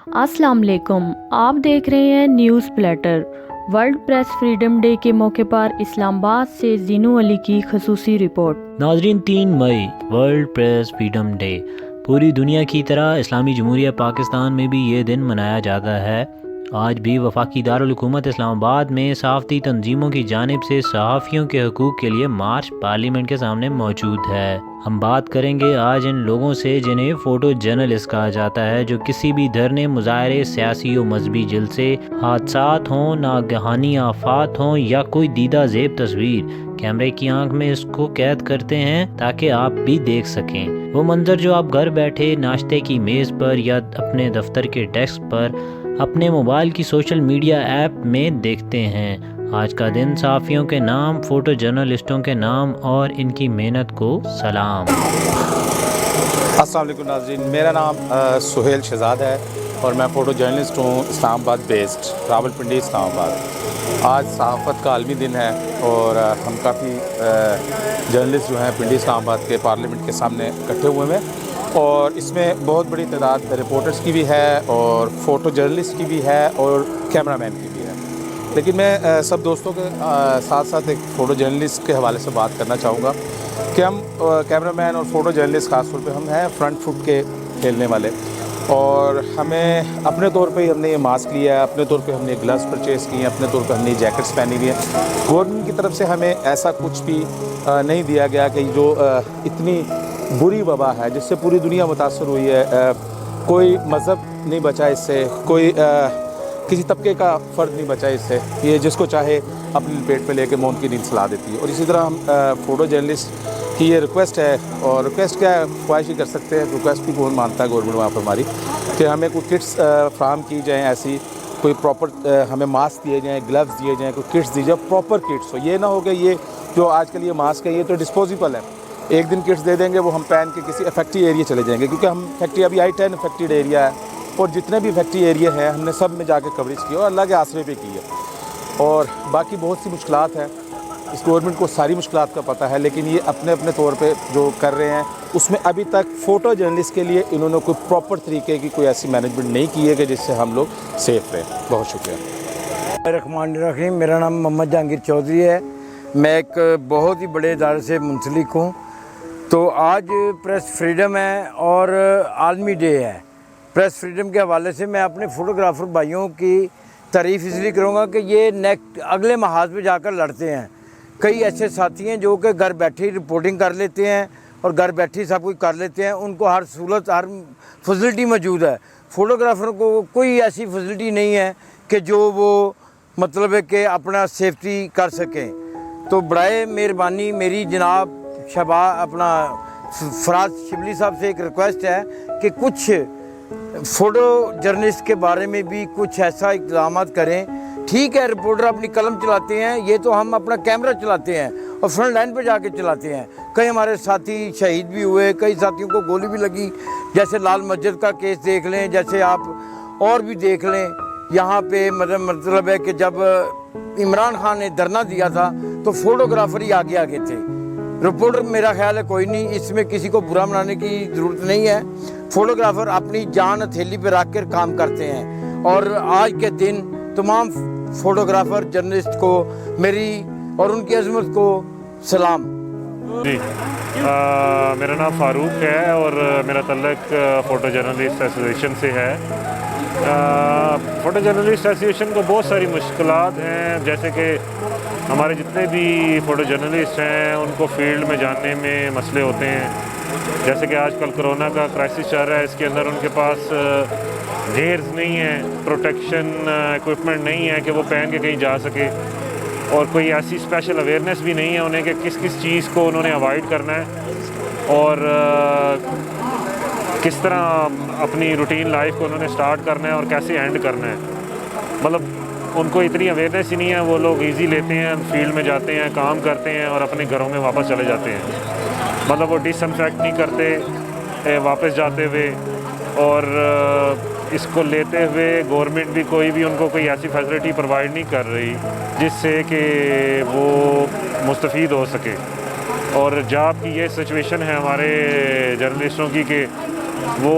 अस्सलाम वालेकुम, आप देख रहे हैं news platter. World press freedom day के मौके पर इस्लामाबाद से जीनू अली की खसूसी रिपोर्ट। नाजरीन, 3 मई वर्ल्ड प्रेस फ्रीडम डे। पूरी दुनिया की तरह इस्लामी जमहूरिया पाकिस्तान में भी ये दिन मनाया जाता है। आज भी वफाकी दारुल हुकूमत इस्लामाबाद में सहाफ़ती तंजीमों की जानिब से सहाफ़ियों के हकूक़ के लिए मार्च पार्लियामेंट के सामने मौजूद है। हम बात करेंगे आज इन लोगों से जिन्हें फ़ोटो जर्नलिस्ट कहा जाता है, जो किसी भी धरने, मुजाहरे, सियासी और मजहबी जलसे, हादसात हों, नागहानी आफात हों या कोई दीदा ज़ेब तस्वीर, कैमरे की आंख में इसको कैद करते हैं ताकि आप भी देख सकें। वो मंजर जो आप घर बैठे नाश्ते की मेज़ पर या अपने दफ्तर के डेस्क पर अपने मोबाइल की सोशल मीडिया ऐप में देखते हैं। आज का दिन सहाफ़ियों के नाम, फ़ोटो जर्नलिस्टों के नाम और इनकी मेहनत को सलाम। अस्सलाम वालेकुम नाज़रीन, मेरा नाम सुहेल शहज़ाद है और मैं फ़ोटो जर्नलिस्ट हूँ, इस्लामाबाद बेस्ड, रावलपिंडी इस्लामाबाद। आज सहाफ़त का आलमी दिन है और हम काफ़ी जर्नलिस्ट जो हैं पिंडी इस्लामाबाद के पार्लियामेंट के सामने इकट्ठे हुए हैं और इसमें बहुत बड़ी तादाद रिपोर्टर्स की भी है और फ़ोटो जर्नलिस्ट की भी है और कैमरामैन की भी है। लेकिन मैं सब दोस्तों के साथ साथ एक फ़ोटो जर्नलिस्ट के हवाले से बात करना चाहूँगा कि हम कैमरामैन और फ़ोटो जर्नलिस्ट ख़ास तौर पे हम हैं फ्रंट फुट के खेलने वाले और हमें अपने तौर पे हमने ये मास्क लिया है, अपने तौर पे हमने ग्लव्स परचेज़ किए हैं, अपने तौर पे हमने जैकेट्स पहनी हुई हैं। गवर्नमेंट की तरफ से हमें ऐसा कुछ भी नहीं दिया गया कि जो इतनी बुरी वबा है जिससे पूरी दुनिया मुतासर हुई है, कोई मज़हब नहीं बचा इससे, कोई किसी तबके का फ़र्द नहीं बचा इससे। ये जिसको चाहे अपने पेट पे लेके मौत की नींद सला देती है। और इसी तरह हम फ़ोटो जर्नलिस्ट की ये रिक्वेस्ट है और रिक्वेस्ट क्या है, ख्वाहिश ही कर सकते हैं, रिक्वेस्ट भी कौन मानता है गवर्नमेंट वहाँ पर हमारी, कि हमें कोई किट्स फ्राहम की जाएँ, ऐसी कोई प्रॉपर हमें मास्क दिए जाएँ, ग्लव्स दिए जाएँ, कोई किट्स दी जाए, प्रॉपर किट्स हो। ये ना हो कि ये जो आजकल ये मास्क है ये तो डिस्पोजेबल है, एक दिन किट्स दे देंगे वो हम पहन के किसी अफेक्टेड एरिया चले जाएंगे, क्योंकि हम फैक्ट्री अभी I-10 अफेक्टेड एरिया है और जितने भी फैक्ट्री एरिया हैं हमने सब में जाके कवरेज की और अल्लाह के आसरे पे की है। और बाकी बहुत सी मुश्किलात हैं, इस गवर्नमेंट को सारी मुश्किलात का पता है, लेकिन ये अपने अपने तौर पे जो कर रहे हैं उसमें अभी तक फ़ोटो जर्नलिस्ट के लिए इन्होंने कोई प्रॉपर तरीके की कोई ऐसी मैनेजमेंट नहीं की है कि जिससे हम लोग सेफ़ रहें। बहुत शुक्रिया। रहमान रहीम, मेरा नाम मोहम्मद जहांगीर चौधरी है। मैं एक बहुत ही बड़े इदारे से मुंसलिक हूँ। तो आज प्रेस फ्रीडम है और आलमी डे है। प्रेस फ्रीडम के हवाले से मैं अपने फ़ोटोग्राफ़र भाइयों की तारीफ़ इसलिए करूँगा कि ये अगले महाज पे जाकर लड़ते हैं। कई ऐसे साथी हैं जो कि घर बैठे रिपोर्टिंग कर लेते हैं और घर बैठे सब कुछ कर लेते हैं, उनको हर सहूलत, हर फैसिलिटी मौजूद है। फ़ोटोग्राफ़र को कोई ऐसी फैसिलिटी नहीं है कि जो वो मतलब है कि अपना सेफ्टी कर सकें। तो बड़ाए मेहरबानी मेरी जनाब अपना फराज शिबली साहब से एक रिक्वेस्ट है कि कुछ फ़ोटो जर्नलिस्ट के बारे में भी कुछ ऐसा इक़दाम करें। ठीक है, रिपोर्टर अपनी कलम चलाते हैं, ये तो हम अपना कैमरा चलाते हैं और फ्रंट लाइन पे जाके चलाते हैं। कई हमारे साथी शहीद भी हुए, कई साथियों को गोली भी लगी, जैसे लाल मस्जिद का केस देख लें, जैसे आप और भी देख लें। यहाँ पे मतलब है कि जब इमरान खान ने धरना दिया था तो फोटोग्राफर ही आगे आगे थे, रिपोर्टर मेरा ख्याल है कोई नहीं। इसमें किसी को बुरा मनाने की ज़रूरत नहीं है। फ़ोटोग्राफ़र अपनी जान हथेली पर रख कर काम करते हैं और आज के दिन तमाम फ़ोटोग्राफ़र जर्नलिस्ट को मेरी और उनकी अज़मत को सलाम। जी, मेरा नाम फ़ारूक है और मेरा तल्लक फ़ोटो जर्नलिस्ट एसोसिएशन से है। फ़ोटो जर्नलिस्ट एसोसिएशन को बहुत सारी मुश्किलात हैं, जैसे कि हमारे जितने भी फ़ोटो जर्नलिस्ट हैं उनको फील्ड में जाने में मसले होते हैं। जैसे कि आजकल कोरोना का क्राइसिस चल रहा है, इसके अंदर उनके पास गेयर्स नहीं है, प्रोटेक्शन इक्विपमेंट नहीं है कि वो पहन के कहीं जा सके, और कोई ऐसी स्पेशल अवेयरनेस भी नहीं है उन्हें कि किस किस चीज़ को उन्होंने अवॉइड करना है और किस तरह अपनी रूटीन लाइफ को उन्होंने स्टार्ट करना है और कैसे एंड करना है। मतलब उनको इतनी अवेयरनेस ही नहीं है। वो लोग इजी लेते हैं, फील्ड में जाते हैं, काम करते हैं और अपने घरों में वापस चले जाते हैं। मतलब वो डिसइंफेक्ट नहीं करते वापस जाते हुए, और इसको लेते हुए गवर्नमेंट भी कोई भी उनको कोई ऐसी फैसिलिटी प्रोवाइड नहीं कर रही जिससे कि वो मुस्तफ़ीद हो सके। और जॉब की ये सिचुएशन है हमारे जर्नलिस्टों की कि वो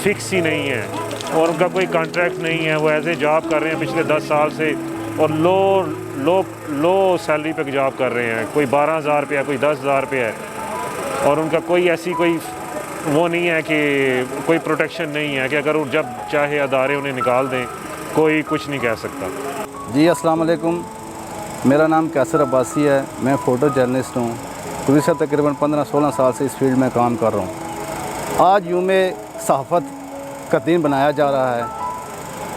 फिक्स ही नहीं है। और उनका कोई कॉन्ट्रैक्ट नहीं है, वो एज ए जॉब कर रहे हैं पिछले 10 साल से और लो सैलरी पे जॉब कर रहे हैं। कोई 12,000 रुपया, कोई 10,000 रुपया है और उनका कोई ऐसी कोई वो नहीं है कि कोई प्रोटेक्शन नहीं है कि अगर वो जब चाहे अदारे उन्हें निकाल दें, कोई कुछ नहीं कह सकता। जी अस्सलाम वालेकुम, मेरा नाम कैसर अब्बासी है, मैं फ़ोटो जर्नलिस्ट हूँ। गुज़िश्ता तकरीबन 15-16 साल से इस फील्ड में काम कर रहा हूँ। आज यूमे सहाफ़त का दिन बनाया जा रहा है,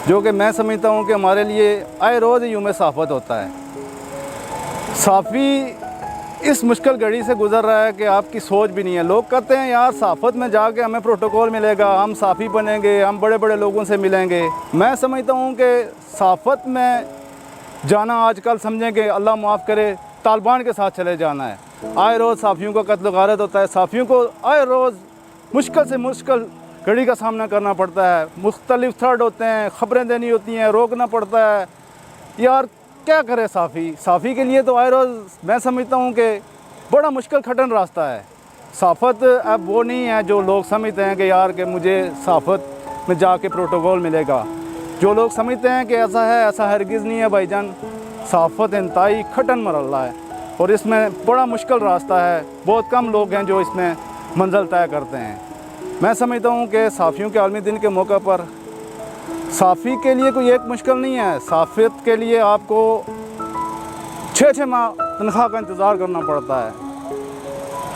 जो कि मैं समझता हूँ कि हमारे लिए आए रोज़ यूमे सहाफ़त होता है। सहाफ़ी इस मुश्किल घड़ी से गुज़र रहा है कि आपकी सोच भी नहीं है। लोग कहते हैं यार सहाफ़त में जाके हमें प्रोटोकॉल मिलेगा, हम सहाफ़ी बनेंगे, हम बड़े बड़े लोगों से मिलेंगे। मैं समझता हूँ कि सहाफ़त में जाना आजकल समझें कि अल्लाह माफ़ करे तालिबान के साथ चले जाना है। आए रोज़ सहाफ़ियों का कत्ल गारत होता है, सहाफ़ियों को आए रोज़ मुश्किल से मुश्किल घड़ी का सामना करना पड़ता है। मुख्तलिफ थ्रेड होते हैं, ख़बरें देनी होती हैं, रोकना पड़ता है। यार क्या करे सहाफ़ी के लिए तो आए रोज़ मैं समझता हूँ कि बड़ा मुश्किल कठिन रास्ता है। सहाफ़त अब वो नहीं है जो लोग समझते हैं कि यार कि मुझे सहाफ़त में जाके प्रोटोकॉल मिलेगा। जो लोग समझते हैं कि ऐसा है, ऐसा हरगिज़ नहीं है भाईजान। सहाफ़त इंतहाई कठिन मरहला है और इसमें बड़ा मुश्किल रास्ता है। बहुत कम लोग हैं जो इसमें मंजिल तय करते हैं। मैं समझता हूँ कि सहाफ़ियों के आलमी दिन के मौके पर सहाफ़ी के लिए कोई एक मुश्किल नहीं है। सहाफ़त के लिए आपको 6-6 माह तनख्वाह का इंतज़ार करना पड़ता है।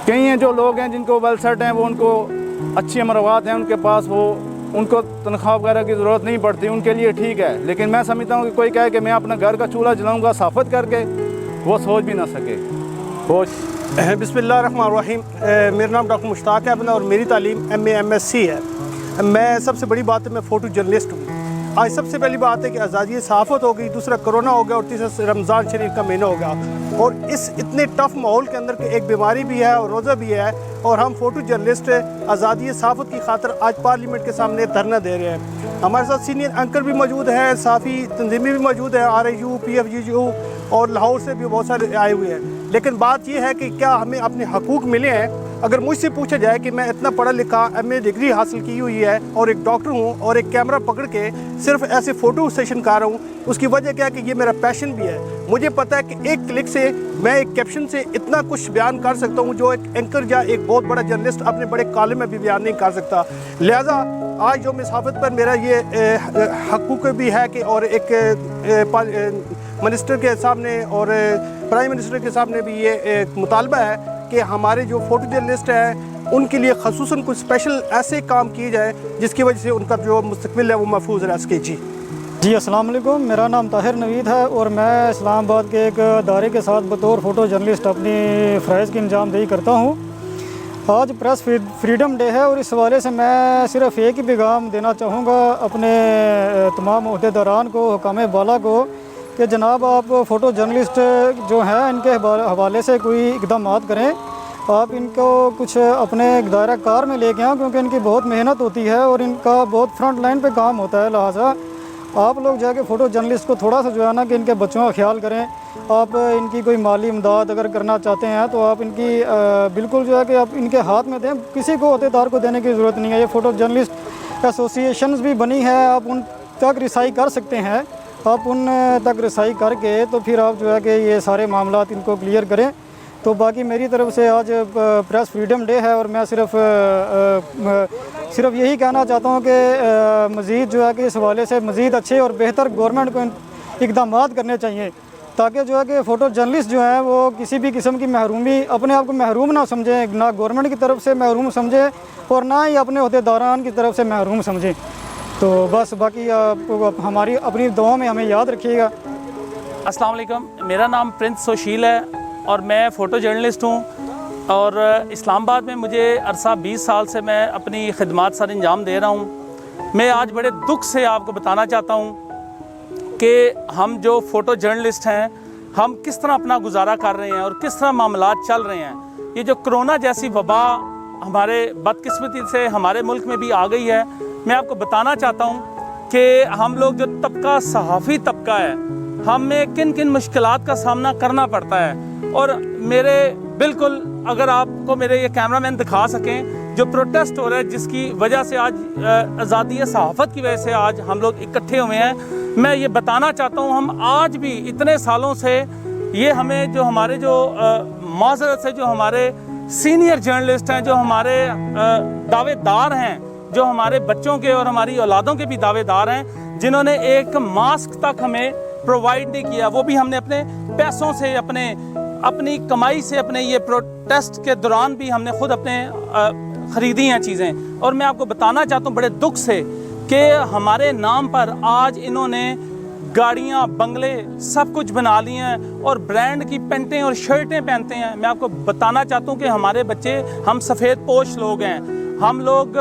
कई हैं जो लोग हैं जिनको वेल सेट हैं, वो उनको अच्छी अमरवात हैं उनके पास, वो उनको तनख्वाह वगैरह की ज़रूरत नहीं पड़ती, उनके लिए ठीक है। लेकिन मैं समझता हूँ कि कोई कहे कि मैं अपना घर का चूल्हा जलाऊँगा सहाफ़त करके, वो सोच भी ना सके। बिस्मिल्लाहिर्रहमानिर्रहीम। मेरा नाम डॉक्टर मुश्ताक है और मेरी तालीम MA MSc है। मैं सबसे बड़ी बात है मैं फ़ोटो जर्नलिस्ट हूँ। आज सबसे पहली बात है कि आज़ादी सहाफ़त हो गई, दूसरा कोरोना हो गया और तीसरा रमज़ान शरीफ का महीना हो गया। और इस इतने टफ़ माहौल के अंदर एक बीमारी भी है और रोज़ा भी है और हम फ़ोटो जर्नलिस्ट आज़ादी सहाफ़त की खातिर आज पार्लियामेंट के सामने धरना दे रहे हैं। हमारे साथ सीनियर एंकर भी मौजूद हैं, सहाफ़ी तंजीमें भी मौजूद हैं, RIU, PFGU और लाहौर से भी बहुत सारे आए हुए हैं। लेकिन बात यह है कि क्या हमें अपने हकूक़ मिले हैं? अगर मुझसे पूछा जाए कि मैं इतना पढ़ा लिखा MA डिग्री हासिल की हुई है और एक डॉक्टर हूँ और एक कैमरा पकड़ के सिर्फ ऐसे फ़ोटो सेशन कर रहा हूँ, उसकी वजह क्या है कि ये मेरा पैशन भी है। मुझे पता है कि एक क्लिक से मैं एक कैप्शन से इतना कुछ बयान कर सकता हूँ जो एक एंकर या एक बहुत बड़ा जर्नलिस्ट अपने बड़े कॉलम में भी बयान नहीं कर सकता। लिहाजा आज जो सहाफ़त पर मेरा ये हकूक़ भी है कि और एक मिनिस्टर के सामने और प्राइम मिनिस्टर के सामने भी ये मुतालबा है कि हमारे जो फ़ोटो जर्नलिस्ट हैं उनके लिए ख़ुसूसन कुछ स्पेशल ऐसे काम किए जाए जिसकी वजह से उनका जो मुस्तक़बिल है वो महफूज रह सके। जी अस्सलाम वालेकुम, मेरा नाम ताहिर नवीद है और मैं इस्लामाबाद के एक अदारे के साथ बतौर फ़ोटो जर्नलिस्ट अपनी फ़राइज़ की अंजामदेही करता हूँ। आज प्रेस फ्रीडम डे है और इस हवाले से मैं सिर्फ़ एक ही पैगाम देना चाहूँगा अपने तमाम अहदेदारान को, हुकाम बाला को, कि जनाब आप फ़ोटो जर्नलिस्ट जो हैं इनके हवाले से कोई इक़दाम करें। आप इनको कुछ अपने दायरा कार में लेके आएँ क्योंकि इनकी बहुत मेहनत होती है और इनका बहुत फ्रंट लाइन पे काम होता है। लिहाजा आप लोग जाके फ़ोटो जर्नलिस्ट को थोड़ा सा जो है ना कि इनके बच्चों का ख्याल करें। आप इनकी कोई माली इमदाद अगर करना चाहते हैं तो आप इनकी बिल्कुल जो है कि आप इनके हाथ में दें, किसी को अहदेदार को देने की ज़रूरत नहीं है। ये फ़ोटो जर्नलिस्ट एसोसिएशंस भी बनी है, आप उन तक रिसाई कर सकते हैं। आप उन तक रसाई करके तो फिर आप जो है कि ये सारे मामलात इनको क्लियर करें। तो बाकी मेरी तरफ से आज प्रेस फ्रीडम डे है और मैं सिर्फ यही कहना चाहता हूँ कि मज़ीद जो है कि इस हवाले से मज़ीद अच्छे और बेहतर गवर्नमेंट को इक़दाम करने चाहिए ताकि जो है कि फ़ोटो जर्नलिस्ट जो हैं वो किसी भी किस्म की महरूमी, अपने आप को महरूम ना समझें, ना गवर्नमेंट की तरफ से महरूम समझें और ना ही अपने अहदेदारान की तरफ से महरूम समझें। तो बस बाकी आप हमारी अपनी दुआओं में हमें याद रखिएगा। अस्सलाम वालेकुम, मेरा नाम प्रिंस सुशील है और मैं फ़ोटो जर्नलिस्ट हूँ और इस्लामाबाद में मुझे अरसा 20 साल से मैं अपनी खिदमात सर अंजाम दे रहा हूँ। मैं आज बड़े दुख से आपको बताना चाहता हूँ कि हम जो फ़ोटो जर्नलिस्ट हैं हम किस तरह अपना गुजारा कर रहे हैं और किस तरह मामलात चल रहे हैं। ये जो कोरोना जैसी वबा हमारे बदकिस्मती से हमारे मुल्क में भी आ गई है, मैं आपको बताना चाहता हूँ कि हम लोग जो तबका सहाफ़ी तबका है हमें किन किन मुश्किलात का सामना करना पड़ता है। और मेरे बिल्कुल अगर आपको मेरे ये कैमरामैन दिखा सकें जो प्रोटेस्ट हो रहा है, जिसकी वजह से आज आज़ादी सहाफ़त की वजह से आज हम लोग इकट्ठे हुए हैं, मैं ये बताना चाहता हूँ, हम आज भी इतने सालों से ये हमें जो हमारे जो माज़रत से जो हमारे सीनियर जर्नलिस्ट हैं, जो हमारे दावेदार हैं, जो हमारे बच्चों के और हमारी औलादों के भी दावेदार हैं, जिन्होंने एक मास्क तक हमें प्रोवाइड नहीं किया, वो भी हमने अपने पैसों से, अपनी कमाई से, अपने ये प्रोटेस्ट के दौरान भी हमने खुद अपने ख़रीदी हैं चीज़ें। और मैं आपको बताना चाहता हूँ बड़े दुख से कि हमारे नाम पर आज इन्होंने गाड़ियाँ, बंगले सब कुछ बना लिए हैं और ब्रांड की पेंटें और शर्टें पहनते हैं। मैं आपको बताना चाहता हूँ कि हमारे बच्चे, हम सफ़ेद पोश लोग हैं, हम लोग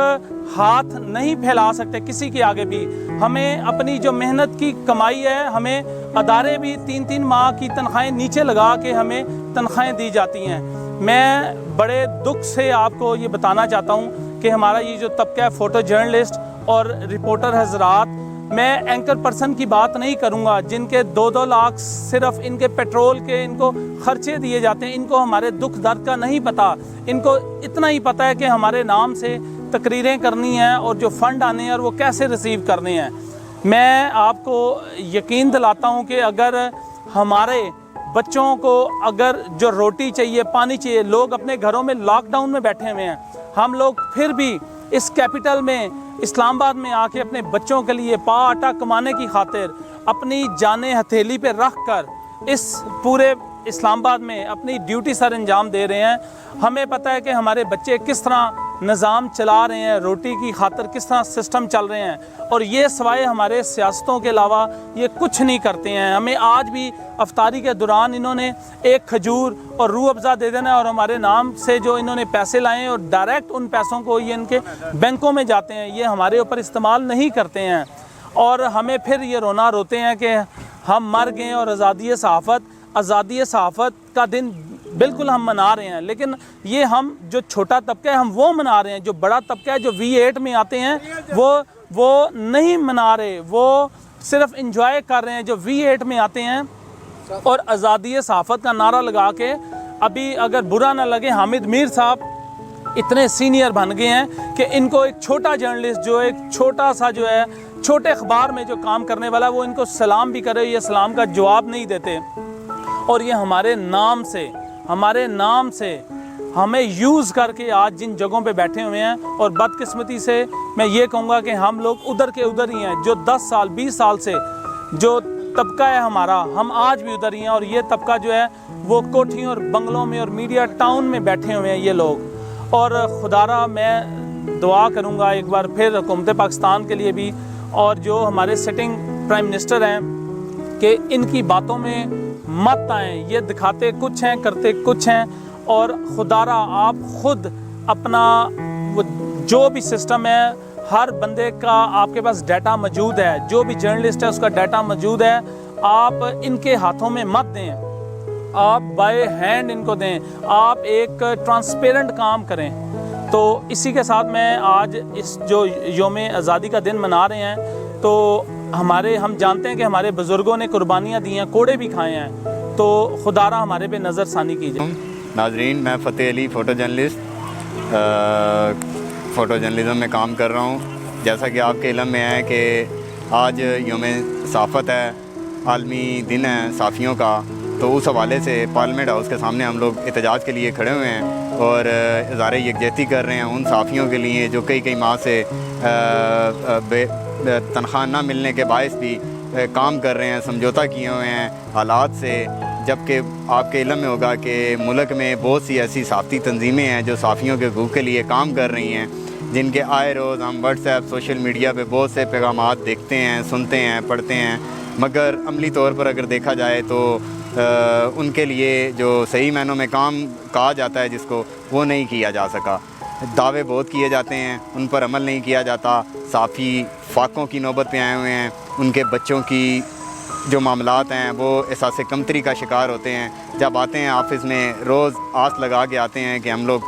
हाथ नहीं फैला सकते किसी के आगे भी। हमें अपनी जो मेहनत की कमाई है, हमें अदारे भी 3-3 माह की तनख्वाहें नीचे लगा के हमें तनख्वाहें दी जाती हैं। मैं बड़े दुख से आपको ये बताना चाहता हूँ कि हमारा ये जो तबका है, फ़ोटो जर्नलिस्ट और रिपोर्टर हजरात, मैं एंकर पर्सन की बात नहीं करूंगा जिनके 2-2 लाख सिर्फ इनके पेट्रोल के इनको खर्चे दिए जाते हैं। इनको हमारे दुख दर्द का नहीं पता, इनको इतना ही पता है कि हमारे नाम से तकरीरें करनी हैं और जो फ़ंड आने हैं और वो कैसे रिसीव करने हैं। मैं आपको यकीन दिलाता हूं कि अगर हमारे बच्चों को अगर जो रोटी चाहिए, पानी चाहिए, लोग अपने घरों में लॉकडाउन में बैठे हुए हैं, हम लोग फिर भी इस कैपिटल में इस्लामाबाद में आके अपने बच्चों के लिए पा आटा कमाने की खातिर अपनी जानें हथेली पे रख कर इस पूरे इस्लामाबाद में अपनी ड्यूटी सर अंजाम दे रहे हैं। हमें पता है कि हमारे बच्चे किस तरह निज़ाम चला रहे हैं, रोटी की खातिर किस तरह सिस्टम चल रहे हैं, और ये सवाए हमारे सियासतों के अलावा ये कुछ नहीं करते हैं। हमें आज भी अफ्तारी के दौरान इन्होंने एक खजूर और रूह अफ़ज़ा दे देना और हमारे नाम से जो इन्होंने पैसे लाए हैं और डायरेक्ट उन पैसों को ये इनके बैंकों में जाते हैं, ये हमारे ऊपर इस्तेमाल नहीं करते हैं। और हमें फिर ये रोते हैं कि हम मर गए और आज़ादी सहाफ़त का दिन बिल्कुल हम मना रहे हैं, लेकिन ये हम जो छोटा तबका है हम वो मना रहे हैं। जो बड़ा तबका है जो V8 में आते हैं वो नहीं मना रहे, वो सिर्फ इंजॉय कर रहे हैं। जो V8 में आते हैं और आज़ादी सहाफ़त का नारा लगा के, अभी अगर बुरा ना लगे, हामिद मीर साहब इतने सीनियर बन गए हैं कि इनको एक छोटा जर्नलिस्ट जो एक छोटा सा जो है छोटे अखबार में जो काम करने वाला, वो इनको सलाम भी करे, ये सलाम का जवाब नहीं देते। और ये हमारे नाम से हमें यूज़ करके आज जिन जगहों पे बैठे हुए हैं, और बदकिस्मती से मैं ये कहूँगा कि हम लोग उधर के उधर ही हैं। जो 10 साल 20 साल से जो तबका है हमारा, हम आज भी उधर ही हैं। और ये तबका जो है वो कोठियों और बंगलों में और मीडिया टाउन में बैठे हुए हैं ये लोग। और खुदारा मैं दुआ करूँगा एक बार फिर हुकूमत पाकिस्तान के लिए भी, और जो हमारे सिटिंग प्राइम मिनिस्टर हैं, कि इनकी बातों में मत आएँ। ये दिखाते कुछ हैं, करते कुछ हैं। और खुदारा आप खुद अपना वो जो भी सिस्टम है, हर बंदे का आपके पास डाटा मौजूद है, जो भी जर्नलिस्ट है उसका डाटा मौजूद है, आप इनके हाथों में मत दें, आप बाय हैंड इनको दें, आप एक ट्रांसपेरेंट काम करें। तो इसी के साथ मैं आज इस जो योम आज़ादी का दिन मना रहे हैं, तो हम जानते हैं कि हमारे बुज़ुर्गों ने कुर्बानियाँ दी हैं, कोड़े भी खाए हैं, तो खुदारा हमारे पे नज़र सानी कीजिए। नाजरीन, मैं Fateh Ali photo journalist photo journalism में काम कर रहा हूँ। जैसा कि आपके इल्म में है कि आज योम सहाफ़त है, आलमी दिन है साफ़ियों का, तो उस हवाले से पार्लियामेंट हाउस के सामने हम लोग एहतजाज के लिए खड़े हुए हैं और इज़हार यकजहती कर रहे हैं उन साफ़ियों के लिए जो कई माह से तनख्वाह ना मिलने के बायस भी काम कर रहे हैं, समझौता किए हुए हैं हालात से। जबकि आपके इल्म में होगा कि मुल्क में बहुत सी ऐसी साफ़ी तंजीमें हैं जो साफ़ियों के हकूक़ के लिए काम कर रही हैं, जिनके आए रोज़ हम व्हाट्सएप, सोशल मीडिया पे बहुत से पैगामात देखते हैं, सुनते हैं, पढ़ते हैं, मगर अमली तौर पर अगर देखा जाए तो उनके लिए जो सही मायनों में काम कहा जाता है जिसको, वो नहीं किया जा सका। दावे बहुत किए जाते हैं, उन पर अमल नहीं किया जाता। साफ़ी फाकों की नौबत पे आए हुए हैं, उनके बच्चों की जो मामलात हैं वो एहसास कमतरी का शिकार होते हैं। जब आते हैं ऑफ़िस में, रोज़ आस लगा के आते हैं कि हम लोग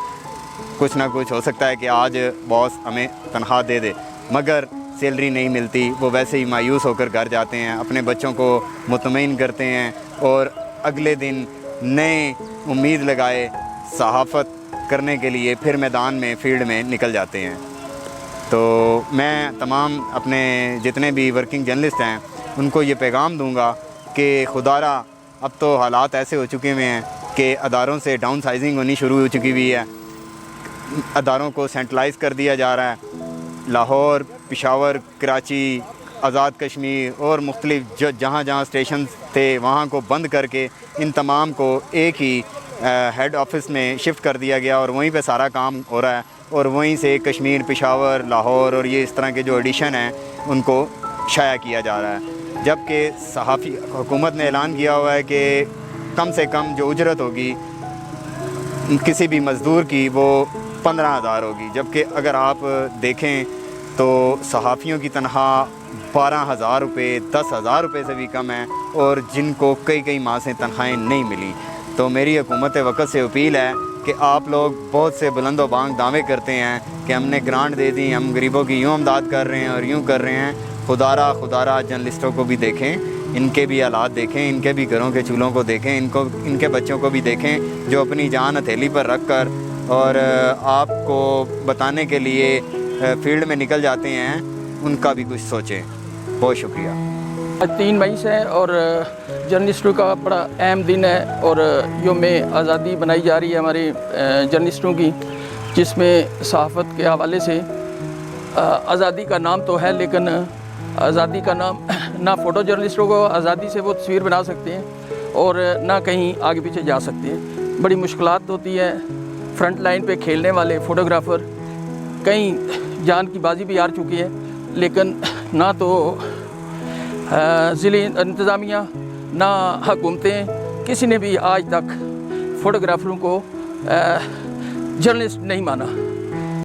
कुछ ना कुछ हो सकता है कि आज बॉस हमें तनख्वाह दे दे, मगर सैलरी नहीं मिलती। वो वैसे ही मायूस होकर घर जाते हैं, अपने बच्चों को मुतमईन करते हैं और अगले दिन नए उम्मीद लगाए सहाफ़त करने के लिए फिर मैदान में फील्ड में निकल जाते हैं। तो मैं तमाम अपने जितने भी वर्किंग जर्नलिस्ट हैं उनको ये पैगाम दूंगा कि खुदारा अब तो हालात ऐसे हो चुके हुए हैं कि अदारों से डाउन साइजिंग होनी शुरू हो चुकी हुई है, अदारों को सेंट्रलाइज़ कर दिया जा रहा है। लाहौर, पेशावर, कराची, आज़ाद कश्मीर और मुख्तलिफ जहाँ जहाँ स्टेशन थे वहाँ को बंद करके इन तमाम को एक ही हेड ऑफिस में शिफ्ट कर दिया गया और वहीं पे सारा काम हो रहा है और वहीं से कश्मीर, पेशावर, लाहौर और ये इस तरह के जो एडिशन हैं उनको शाया किया जा रहा है। जबकि सहाफ़ी हुकूमत ने ऐलान किया हुआ है कि कम से कम जो उजरत होगी किसी भी मज़दूर की वो 15,000 होगी, जबकि अगर आप देखें तो सहाफ़ियों की तनख्वाह 12,000 रुपये, 10,000 रुपये से भी कम है और जिनको कई माह से तनख्वाहें नहीं मिली। तो मेरी हुकूमत वक़्त से अपील है कि आप लोग बहुत से बुलंदोबांग दावे करते हैं कि हमने ग्रांट दे दी, हम गरीबों की यूँ अमदाद कर रहे हैं और यूँ कर रहे हैं। खुदारा जर्नलिस्टों को भी देखें, इनके भी हालात देखें, इनके भी घरों के चूल्हों को देखें, इनके बच्चों को भी देखें जो अपनी जान हथेली पर रख कर और आपको बताने के लिए फील्ड में निकल जाते हैं, उनका भी कुछ सोचें। बहुत शुक्रिया। आज 3 मई से और जर्नलिस्टों का बड़ा अहम दिन है और यौम आज़ादी बनाई जा रही है हमारे जर्नलिस्टों की, जिसमें सहाफ़त के हवाले से आज़ादी का नाम तो है लेकिन आज़ादी का नाम ना फ़ोटो जर्नलिस्टों को आज़ादी से वो तस्वीर बना सकते हैं और ना कहीं आगे पीछे जा सकते हैं। बड़ी मुश्किलात होती है। फ्रंट लाइन पे खेलने वाले फ़ोटोग्राफ़र कई जान की बाजी भी हार चुकी है, लेकिन ना तो ज़िले इंतज़ामिया ना हुकूमतें किसी ने भी आज तक फ़ोटोग्राफ़रों को जर्नलिस्ट नहीं माना।